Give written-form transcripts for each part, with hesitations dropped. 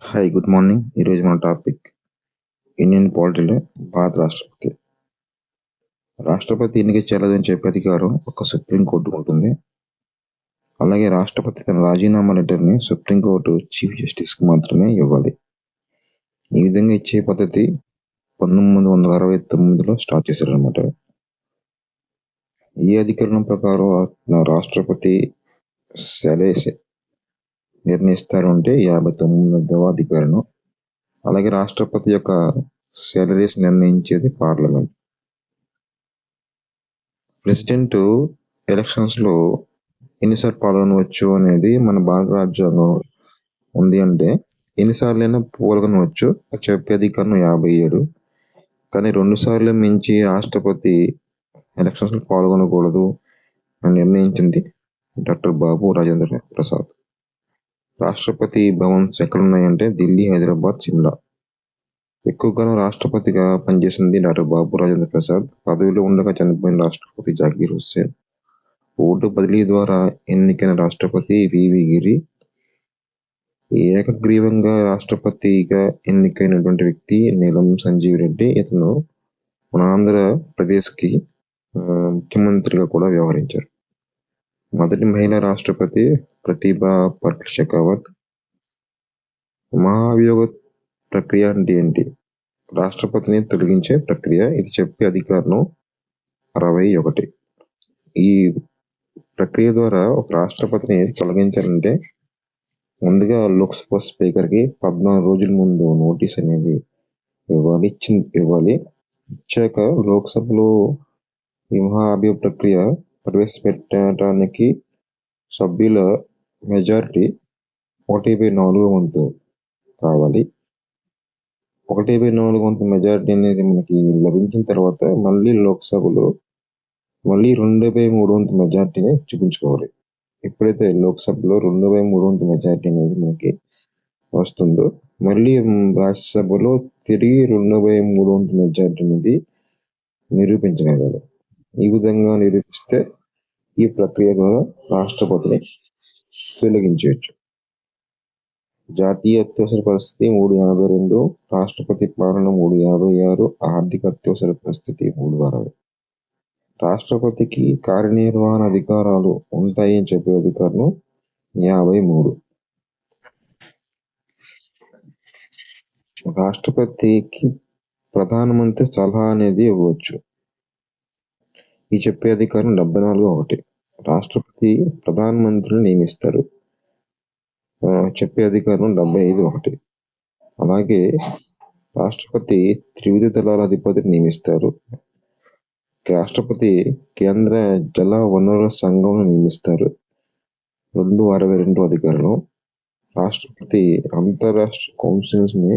Hi good morning. ఈరోజు మన topic Indian పాలిటీలో భారత రాష్ట్రపతి. రాష్ట్రపతి ఎన్నిక చేయలేదని చెప్పే అధికారం ఒక సుప్రీంకోర్టుకు ఉంటుంది. అలాగే రాష్ట్రపతి తన రాజీనామా లెటర్ని సుప్రీంకోర్టు చీఫ్ జస్టిస్కి మాత్రమే ఇవ్వాలి. ఈ విధంగా ఇచ్చే పద్ధతి 1969లో స్టార్ట్ చేశారనమాట. ఈ అధికారం ప్రకారం రాష్ట్రపతి నిర్ణయిస్తారు అంటే 59వ అధికారం. అలాగే రాష్ట్రపతి యొక్క సాలరీస్ నిర్ణయించేది పార్లమెంట్. ప్రెసిడెంట్ ఎలక్షన్స్ లో ఎన్నిసార్లు పాల్గొనవచ్చు అనేది మన భారత రాజ్యాంగం ఉంది. అంటే ఎన్నిసార్లైనా పాల్గొనవచ్చు. చెప్పే అధికారం 57. కానీ 2 సార్లు మించి రాష్ట్రపతి ఎలక్షన్స్ లో పాల్గొనకూడదు అని నిర్ణయించింది డాక్టర్ బాబు రాజేంద్ర ప్రసాద్. రాష్ట్రపతి భవన్స్ ఎక్కడున్నాయంటే ఢిల్లీ, హైదరాబాద్, సిమ్లా. ఎక్కువగా రాష్ట్రపతిగా పనిచేసింది డాక్టర్ బాబు రాజేంద్ర ప్రసాద్. పదవిలో ఉండగా చనిపోయిన రాష్ట్రపతి జాకీర్ హుస్సేన్. ఓటు బదిలీ ద్వారా ఎన్నికైన రాష్ట్రపతి వివి గిరి. ఏకగ్రీవంగా రాష్ట్రపతిగా ఎన్నికైనటువంటి వ్యక్తి నీలం సంజీవ్ రెడ్డి. ఇతను మన ఆంధ్రప్రదేశ్కి ముఖ్యమంత్రిగా కూడా వ్యవహరించారు. మొదటి మహిళా రాష్ట్రపతి ప్రతిభా పాటిల్ షెకావత్. మహాభియోగ ప్రక్రియ అంటే ఏంటి? రాష్ట్రపతిని తొలగించే ప్రక్రియ. ఇది చెప్పే అధికారం 61. ఈ ప్రక్రియ ద్వారా ఒక రాష్ట్రపతిని తొలగించాలంటే ముందుగా లోక్సభ స్పీకర్కి 14 రోజుల ముందు నోటీస్ అనేది ఇవ్వాలి. ఇచ్చాక లోక్సభలో ఈ మహాభియోగ ప్రక్రియ ప్రవేశపెట్టడానికి సభ్యుల మెజారిటీ 1/4 వంతు కావాలి. 1/4 వంతు మెజారిటీ అనేది మనకి లభించిన తర్వాత మళ్ళీ లోక్సభలో 2/3 వంతు మెజారిటీని చూపించుకోవాలి. ఎప్పుడైతే లోక్సభలో 2/3 వంతు మెజారిటీ అనేది మనకి వస్తుందో మళ్ళీ రాజ్యసభలో తిరిగి 2/3 వంతు మెజారిటీ అనేది నిరూపించగలగాలి. ఈ విధంగా నిరూపిస్తే ఈ ప్రక్రియ ద్వారా రాష్ట్రపతిని తొలగించవచ్చు. జాతీయ అత్యవసర పరిస్థితి 352, రాష్ట్రపతి పాలన 356, ఆర్థిక అత్యవసర పరిస్థితి 360. రాష్ట్రపతికి కార్యనిర్వహణ అధికారాలు ఉంటాయని చెప్పే అధికారం 53. రాష్ట్రపతికి ప్రధానమంత్రి సలహా అనేది ఇవ్వచ్చు. ఈ చెప్పే అధికారం 74. రాష్ట్రపతి ప్రధానమంత్రిని నియమిస్తారు. చెప్పే అధికారం 75. అలాగే రాష్ట్రపతి త్రివిధ దళాల అధిపతిని నియమిస్తారు. రాష్ట్రపతి కేంద్ర జల వనరుల సంఘం నియమిస్తారు. 262 అధికారం. రాష్ట్రపతి అంతరాష్ట్ర కౌన్సిల్స్ ని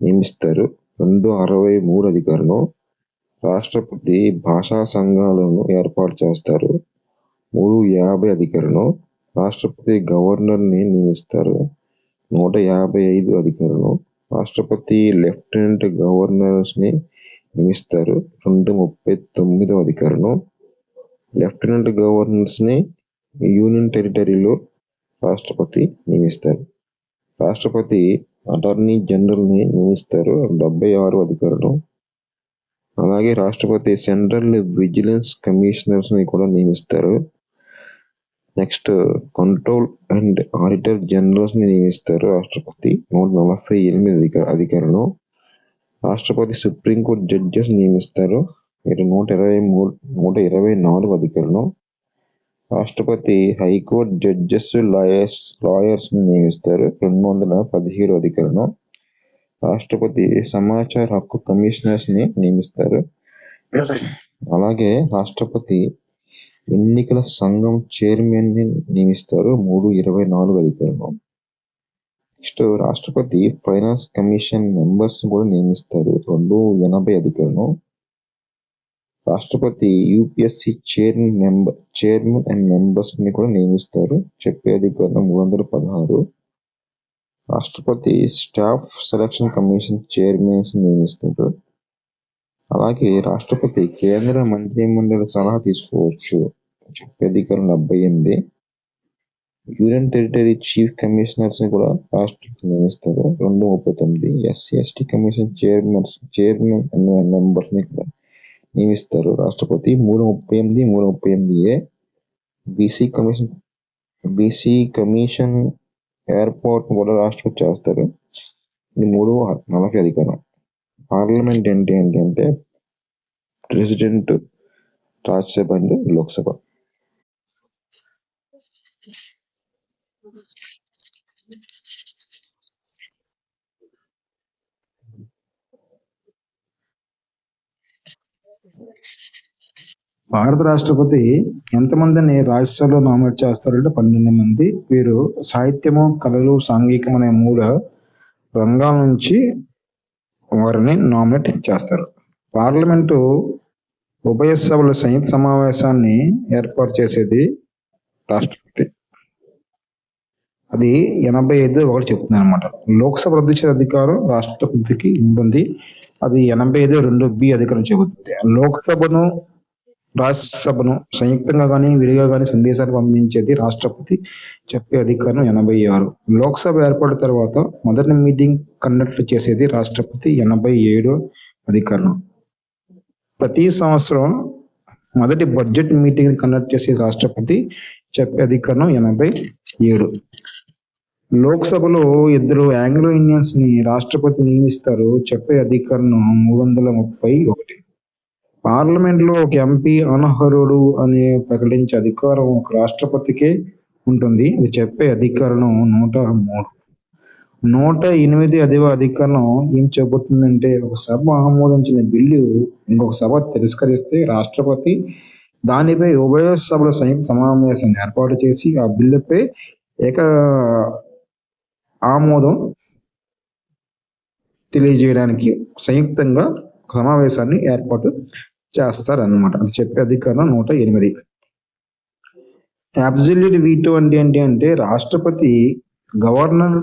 నియమిస్తారు. 263 అధికారం. రాష్ట్రపతి భాషా సంఘాలను ఏర్పాటు చేస్తారు. 350 అధికారం. రాష్ట్రపతి గవర్నర్ ని నియమిస్తారు. 155 అధికారం. రాష్ట్రపతి లెఫ్టినెంట్ గవర్నర్స్ ని నియమిస్తారు. 239 అధికారం. లెఫ్టినెంట్ గవర్నర్స్ ని యూనియన్ టెరిటరీలో రాష్ట్రపతి నియమిస్తారు. రాష్ట్రపతి అటార్నీ జనరల్ ని నియమిస్తారు. 76 అధికారం. అలాగే రాష్ట్రపతి సెంట్రల్ విజిలెన్స్ కమిషనర్స్ ని కూడా నియమిస్తారు. Next control and auditor generals ని నియమిస్తారు. రాష్ట్రపతి 148 అధికారం. రాష్ట్రపతి సుప్రీంకోర్టు జడ్జెస్ నియమిస్తారు. 124 అధికారం. రాష్ట్రపతి హైకోర్టు జడ్జెస్ లాయర్స్ ని నియమిస్తారు. 217 అధికారం. రాష్ట్రపతి సమాచార హక్కు కమిషనర్స్ ని నియమిస్తారు. అలాగే రాష్ట్రపతి ఎన్నికల సంఘం చైర్మన్ ని నియమిస్తారు. 324 అధికారం. నెక్స్ట్ రాష్ట్రపతి ఫైనాన్స్ కమిషన్ మెంబర్స్ కూడా నియమిస్తారు. 280 అధికారం. రాష్ట్రపతి యూపీఎస్సీ చైర్మన్ అండ్ మెంబర్స్ ని కూడా నియమిస్తారు. చెప్పే అధికారం 316. రాష్ట్రపతి స్టాఫ్ సెలక్షన్ కమిషన్ చైర్మన్స్ నియమిస్తారు. అలాగే రాష్ట్రపతి కేంద్ర మంత్రి మండలి సలహా తీసుకోవచ్చు. చెప్పే అధికారం 78. యూనియన్ టెరిటరీ చీఫ్ కమిషనర్స్ ని కూడా రాష్ట్రపతి నియమిస్తారు. 239 SC ST commission chairman members ని కూడా నియమిస్తారు రాష్ట్రపతి. 338 338 బీసీ కమిషన్ ఏర్పాటు కూడా రాష్ట్రపతి చేస్తారు. ఇది 340 అధికారం. పార్లమెంట్ ఏంటి అంటే ప్రెసిడెంట్, రాజ్యసభ అండ్ లోక్సభ. భారత రాష్ట్రపతి ఎంతమందిని రాజ్యసభలో నామినేట్ చేస్తారంటే 12 మంది. వీరు సాహిత్యము, కళలు, సాంఘికం అనే 3 రంగాల నుంచి వారిని నామినేట్ చేస్తారు. పార్లమెంటు ఉభయ సభల సంయుక్త సమావేశాన్ని ఏర్పాటు చేసేది రాష్ట్రపతి. అది 85 చెప్తుంది అనమాట. లోక్సభ రద్దు చేసే అధికారం రాష్ట్రపతికి ఉంటుంది. అది 85(2)B అధికారం చెబుతుంది. లోక్సభను, రాజ్యసభను సంయుక్తంగా కానీ విడిగా కానీ సందేశాలు పంపించేది రాష్ట్రపతి. చెప్పే అధికారం 86. లోక్సభ ఏర్పడిన తర్వాత మొదటి మీటింగ్ కండక్ట్ చేసేది రాష్ట్రపతి. 87 అధికారం. ప్రతి సంవత్సరం మొదటి బడ్జెట్ మీటింగ్ కండక్ట్ చేసేది రాష్ట్రపతి. చెప్పే అధికారం 87. లోక్సభలో 2 ఆంగ్లో ఇండియన్స్ ని రాష్ట్రపతి నియమిస్తారు. చెప్పే అధికారం 331. పార్లమెంట్ లో ఒక ఎంపీ అనర్హుడు అని ప్రకటించే అధికారం ఒక రాష్ట్రపతికే ఉంటుంది. ఇది చెప్పే అధికారం 103. 108వ అధికారం ఏం చెబుతుందంటే, ఒక సభ ఆమోదించిన బిల్లు ఇంకొక సభ తిరస్కరిస్తే రాష్ట్రపతి దానిపై ఉభయ సభల సంయుక్త సమావేశాన్ని ఏర్పాటు చేసి ఆ బిల్లుపై ఏక ఆమోదం తెలియజేయడానికి సంయుక్తంగా సమావేశాన్ని ఏర్పాటు చేస్తారన్నమాట. అది చెప్పే అధికారం 108. అబ్సల్యూట్ వీటో అంటే ఏంటి అంటే, రాష్ట్రపతి గవర్నర్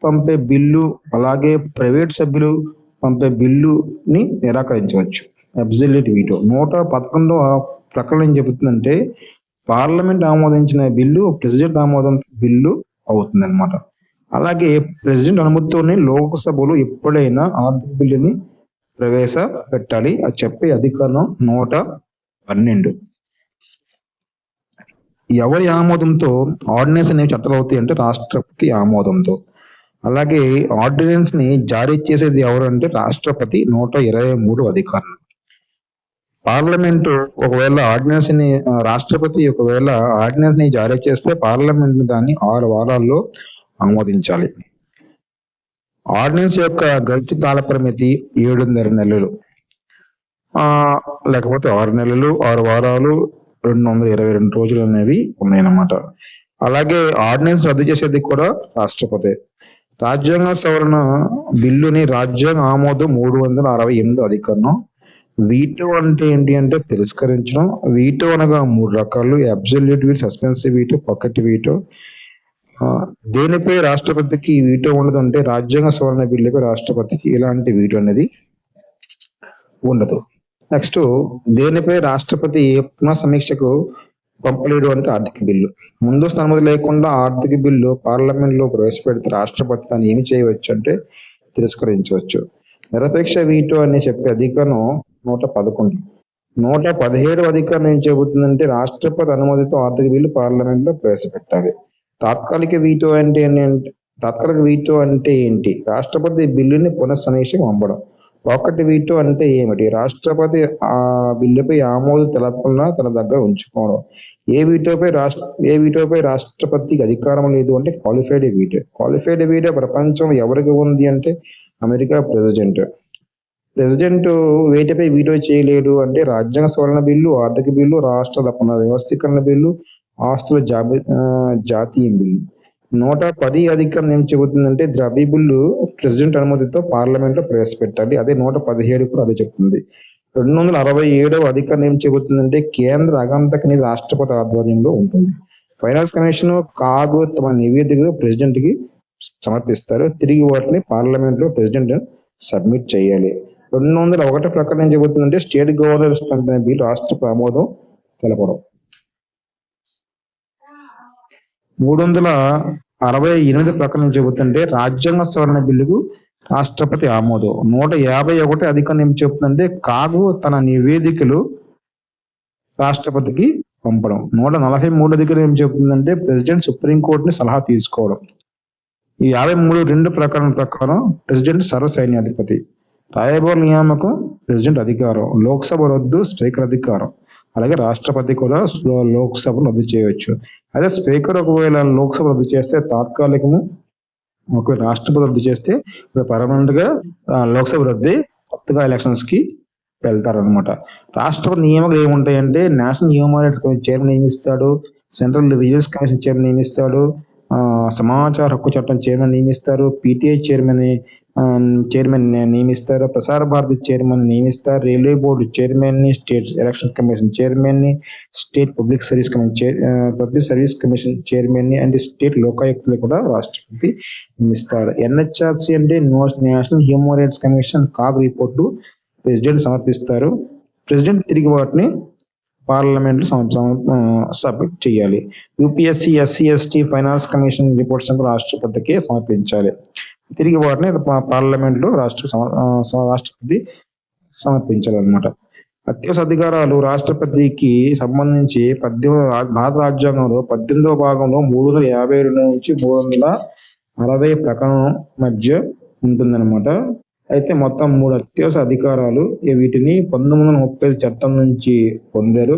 పంపే బిల్లు అలాగే ప్రైవేట్ సభ్యులు పంపే బిల్లుని నిరాకరించవచ్చు. Absolute veto. 111వ ప్రకటన ఏం చెబుతుందంటే, పార్లమెంట్ ఆమోదించిన బిల్లు ప్రెసిడెంట్ ఆమోదం బిల్లు అవుతుంది అనమాట. అలాగే ప్రెసిడెంట్ అనుమతితోనే లోక్సభలో ఎప్పుడైనా ఆర్థిక బిల్లుని ప్రవేశపెట్టాలి. అది చెప్పే అధికారం 112. ఎవరి ఆమోదంతో ఆర్డినెన్స్ అనేవి చట్టాలు అవుతాయి అంటే రాష్ట్రపతి ఆమోదంతో. అలాగే ఆర్డినెన్స్ ని జారీ చేసేది ఎవరు అంటే రాష్ట్రపతి. 123 అధికారం. పార్లమెంటు ఒకవేళ ఆర్డినెన్స్ ని రాష్ట్రపతి ఒకవేళ ఆర్డినెన్స్ ని జారీ చేస్తే పార్లమెంట్ దాన్ని 6 వారాల్లో ఆమోదించాలి. ఆర్డినెన్స్ యొక్క గరిష్ట కాల పరిమితి 7.5 నెలలు, లేకపోతే 6 నెలలు, 6 వారాలు, 222 రోజులు అనేవి ఉన్నాయన్నమాట. అలాగే ఆర్డినెన్స్ రద్దు చేసేది కూడా రాష్ట్రపతి. రాజ్యాంగ సవరణ బిల్లుని రాజ్యాంగ ఆమోదం 368 అధికారం. వీటో అంటే ఏంటి అంటే తిరస్కరించడం. వీటో అనగా 3 రకాలు: absolute veto, suspensive veto, pocket veto. దేనిపై రాష్ట్రపతికి వీటో ఉండదు అంటే రాజ్యాంగ సవరణ బిల్లుపై రాష్ట్రపతికి ఎలాంటి వీటో అనేది ఉండదు. నెక్స్ట్, దేనిపై రాష్ట్రపతి పునః సమీక్షకు పంపలేడు అంటే ఆర్థిక బిల్లు. ముందస్తు అనుమతి లేకుండా ఆర్థిక బిల్లు పార్లమెంట్ లో ప్రవేశపెడితే రాష్ట్రపతి దాన్ని ఏమి చేయవచ్చు అంటే తిరస్కరించవచ్చు. నిరపేక్ష వీటో అని చెప్పే అధికారం 111. 117వ అధికారం ఏం చెబుతుందంటే, రాష్ట్రపతి అనుమతితో ఆర్థిక బిల్లు పార్లమెంట్ లో ప్రవేశపెట్టాలి. తాత్కాలిక వీటో అంటే ఏంటి? రాష్ట్రపతి బిల్లుని పునఃసమీక్షకు పంపడం. పాకెట్ వీటో అంటే ఏమిటి? రాష్ట్రపతి ఆ బిల్లుపై ఆమోదం తెలపకుండా తన దగ్గర ఉంచుకోవడం. ఏ వీటోపై రాష్ట్రపతికి అధికారం లేదు అంటే క్వాలిఫైడ్ వీటో. క్వాలిఫైడ్ వీటో ప్రపంచంలో ఎవరికి ఉంది అంటే అమెరికా ప్రెసిడెంట్. వేటిపై వీటో చేయలేడు అంటే రాజ్యాంగ సవరణ బిల్లు, ఆర్థిక బిల్లు, రాష్ట్రాల పునర్వ్యవస్థీకరణ బిల్లు, ఆస్తుల జాతీయ బిల్లు. 110 అధికారం ఏం చెబుతుందంటే, ద్రవ్య బిల్లు ప్రెసిడెంట్ అనుమతితో పార్లమెంట్ లో ప్రవేశపెట్టాలి. అదే 117 కూడా అదే చెప్తుంది. 267వ అధికారం ఏం చెబుతుందంటే, కేంద్ర ఆగంతక నిధి రాష్ట్రపతి ఆధ్వర్యంలో ఉంటుంది. ఫైనాన్స్ కమిషన్ కాగు తమ నివేదికలు ప్రెసిడెంట్ కి సమర్పిస్తారు. తిరిగి వాటిని పార్లమెంట్ లో ప్రెసిడెంట్ సబ్మిట్ చేయాలి. 201 ప్రకారం ఏం చెబుతుందంటే, స్టేట్ గవర్నర్స్ పంపిన బిల్లు రాష్ట్రపతి ఆమోదం తెలపడం. 368 ప్రకటనలు చెబుతుంటే రాజ్యాంగ సవరణ బిల్లుకు రాష్ట్రపతి ఆమోదం. 151 అధికరణం ఏం చెబుతుందంటే కాగు తన నివేదికలు రాష్ట్రపతికి పంపడం. 143 అధికరణం ఏం చెబుతుందంటే ప్రెసిడెంట్ సుప్రీంకోర్టుని సలహా తీసుకోవడం. ఈ 53 ప్రకటన ప్రకారం ప్రెసిడెంట్ సర్వసైన్యాధిపతి. రాయబార నియామకం ప్రెసిడెంట్ అధికారం. లోక్సభ రద్దు స్పీకర్ అధికారం. అలాగే రాష్ట్రపతి కూడా లోక్సభను రద్దు చేయవచ్చు. అదే స్పీకర్ ఒకవేళ లోక్సభ రద్దు చేస్తే తాత్కాలికము, ఒకవేళ రాష్ట్రపతి రద్దు చేస్తే పర్మనెంట్ గా లోక్సభ రద్దు కొత్తగా ఎలక్షన్స్ కి వెళ్తారనమాట. రాష్ట్రపతి నియామకాలు ఏముంటాయంటే national human rights commission chairman నియమిస్తాడు, సెంట్రల్ రిలీజియస్ కమిషన్ చైర్మన్ నియమిస్తాడు, సమాచార హక్కు చట్టం చైర్మన్ నియమిస్తారు, పీటీఐ చైర్మన్ నియమిస్తారు, ప్రసార భారతి చైర్మన్ నియమిస్తారు, రైల్వే బోర్డు చైర్మన్ ని, స్టేట్ ఎలక్షన్ కమిషన్ చైర్మన్ ని, state public service commission chairman ని అండ్ స్టేట్ లోకాయుక్తలు కూడా రాష్ట్రపతి నియమిస్తారు. ఎన్హెచ్ఆర్సి అంటే national human rights commission CAG report president సమర్పిస్తారు. ప్రెసిడెంట్ తిరిగి వాటిని పార్లమెంట్ సబ్మిట్ చేయాలి. UPSC SC ST finance commission reports రాష్ట్రపతికి సమర్పించాలి. తిరిగి వాటిని పార్లమెంట్ లో రాష్ట్రపతి సమర్పించాలన్నమాట. అత్యవసర అధికారాలు రాష్ట్రపతికి సంబంధించి భారత రాజ్యాంగంలో 18వ భాగంలో 357 నుంచి 360 ప్రకటన మధ్య ఉంటుందన్నమాట. అయితే మొత్తం 3 అత్యవసర అధికారాలు వీటిని 1935 చట్టం నుంచి పొందారు.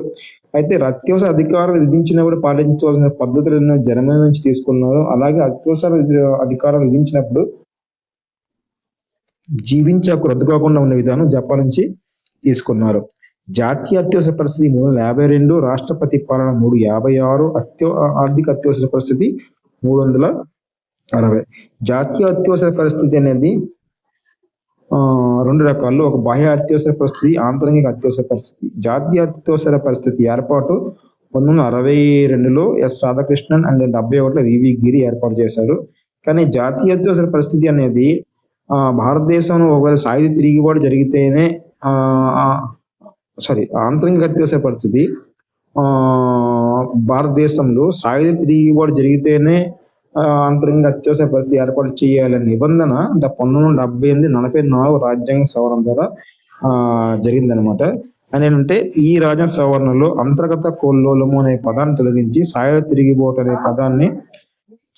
అయితే అత్యవసర అధికారాలు విధించినప్పుడు పాటించవలసిన పద్ధతులను జర్మనీ నుంచి తీసుకున్నారు. అలాగే అత్యవసర అధికారాలు విధించినప్పుడు జీవించే హక్కు రద్దు కాకుండా ఉన్న విధానం జపాన్ నుంచి తీసుకున్నారు. జాతీయ అత్యవసర పరిస్థితి 352, రాష్ట్రపతి పాలన 356, ఆర్థిక అత్యవసర పరిస్థితి 360. జాతీయ అత్యవసర పరిస్థితి అనేది 2 రకాలు. ఒక బాహ్య అత్యవసర పరిస్థితి, ఆంతరంగిక అత్యవసర పరిస్థితి. జాతీయ అత్యవసర పరిస్థితి ఏర్పాటు 1962లో ఎస్ రాధాకృష్ణన్ అండ్ 71లో వివి గిరి ఏర్పాటు చేశారు. కానీ జాతీయ అత్యవసర పరిస్థితి అనేది భారతదేశంలో ఒకవేళ సాయుధ తిరుగుబాటు జరిగితేనే ఆంతరంగిక అత్యవసర పరిస్థితి భారతదేశంలో సాయుధ తిరుగుబాటు జరిగితేనే అంతరంగ అత్యవసర పరిస్థితి ఏర్పాటు చేయాలనే నిబంధన 1978 44 రాజ్యాంగ సవరణ ద్వారా జరిగిందనమాట. అని ఏంటంటే ఈ రాజ్యాంగ సవరణలో అంతర్గత కొల్లోలము అనే పదాన్ని తొలగించి సాయుధ తిరుగుబాటు అనే పదాన్ని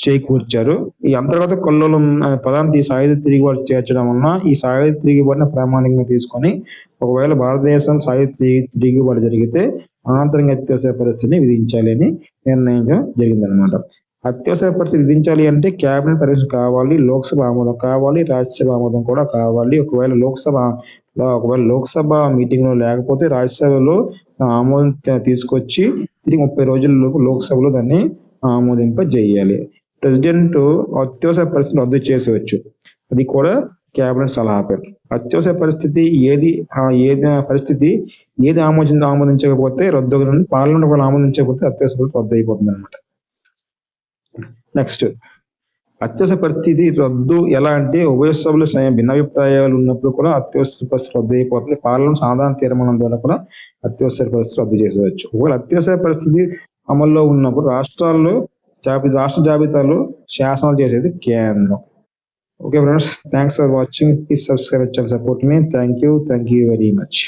చేకూర్చారు. ఈ అంతర్గత కొల్లోలం అనే పదాన్ని సాయుధ తిరుగుబాటు చేర్చడం వలన ఈ సాయుధ తిరుగుబాటుని ప్రామాణికంగా తీసుకొని ఒకవేళ భారతదేశం సాయుధ తిరుగుబాటు జరిగితే ఆంతరంగ అత్యవసర పరిస్థితిని విధించాలి అని నిర్ణయించడం జరిగిందనమాట. అత్యవసర పరిస్థితి విధించాలి అంటే క్యాబినెట్ పర్మిషన్ కావాలి, లోక్సభ ఆమోదం కావాలి, రాజ్యసభ ఆమోదం కూడా కావాలి. ఒకవేళ లోక్సభ మీటింగ్ లో లేకపోతే రాజ్యసభలో ఆమోదం తీసుకొచ్చి తిరిగి 30 రోజుల్లోపు లోక్సభలో దాన్ని ఆమోదింపజేయాలి. ప్రెసిడెంట్ అత్యవసర పరిస్థితిని రద్దు చేసేవచ్చు, అది కూడా క్యాబినెట్ సలహాపై. అత్యవసర పరిస్థితి ఏది ఆమోదించకపోతే రద్దు, పార్లమెంట్ వాళ్ళు ఆమోదించకపోతే అత్యవసర పరిస్థితి రద్దు అయిపోతుంది అనమాట. నెక్స్ట్, అత్యవసర పరిస్థితి రద్దు ఎలా అంటే ఉభయ సభలు భిన్నాభిప్రాయాలు ఉన్నప్పుడు కూడా అత్యవసర పరిస్థితి రద్దు అయిపోతుంది. పార్లమెంట్ సాధారణ తీర్మానం ద్వారా కూడా అత్యవసర పరిస్థితి రద్దు చేసేవచ్చు. ఒకవేళ అత్యవసర పరిస్థితి అమల్లో ఉన్నప్పుడు రాష్ట్ర జాబితాలో శాసనాలు చేసేది కేంద్రం. Okay friends, thanks for watching. Please subscribe channel, support me. Thank you very much.